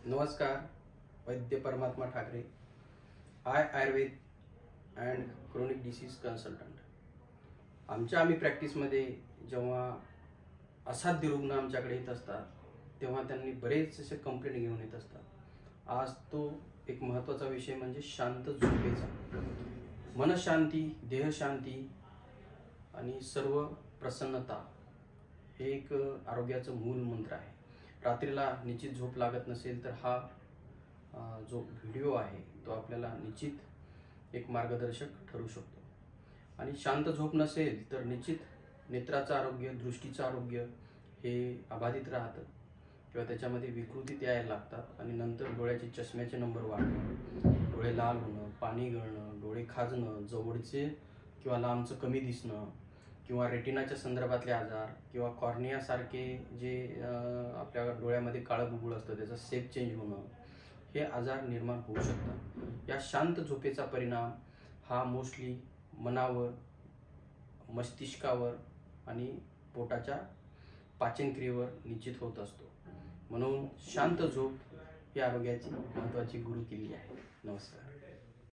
नमस्कार. वैद्य परमात्मा Thackeray, Ayurveda and chronic disease consultant. आम्ही प्रॅक्टिसमध्ये जेव्हा असाध्य रुग्ण आमच्याकडे येत असतात तेव्हा त्यांनी बरेच असे कंप्लेंट घेऊन येत असतात. आज तो एक महत्त्वाचा विषय म्हणजे शांत झोपेचा. मनशांती, देहशांती आणि सर्व प्रसन्नता हे एक आरोग्याचं मूल मंत्र आहे. रात्रीला निश्चित झोप लागत नसेल तर हा जो व्हिडिओ आहे तो आपल्याला निश्चित एक मार्गदर्शक ठरू शकतो. आणि शांत झोप नसेल तर निश्चित नेत्राचं आरोग्य, दृष्टीचं आरोग्य हे अबाधित राहतं किंवा त्याच्यामध्ये विकृती यायला लागतात आणि नंतर डोळ्याचे चष्म्याचे नंबर वाढणं, डोळे लाल होणं, पाणी गळणं, डोळे खाजणं, जवळचे किंवा लांबचं कमी दिसणं किंवा रेटिनाच्या संदर्भातले आजार किंवा कॉर्नियासारखे जे आपल्या डोळ्यामध्ये काळं बुबुळ असतं त्याचं शेप चेंज होणं, हे आजार निर्माण होऊ शकतात. या शांत झोपेचा परिणाम हा मोस्टली मनावर, मस्तिष्कावर आणि पोटाच्या पाचनक्रियेवर निश्चित होत असतो. म्हणून शांत झोप ही आरोग्याची महत्त्वाची गुरुकिल्ली आहे. नमस्कार.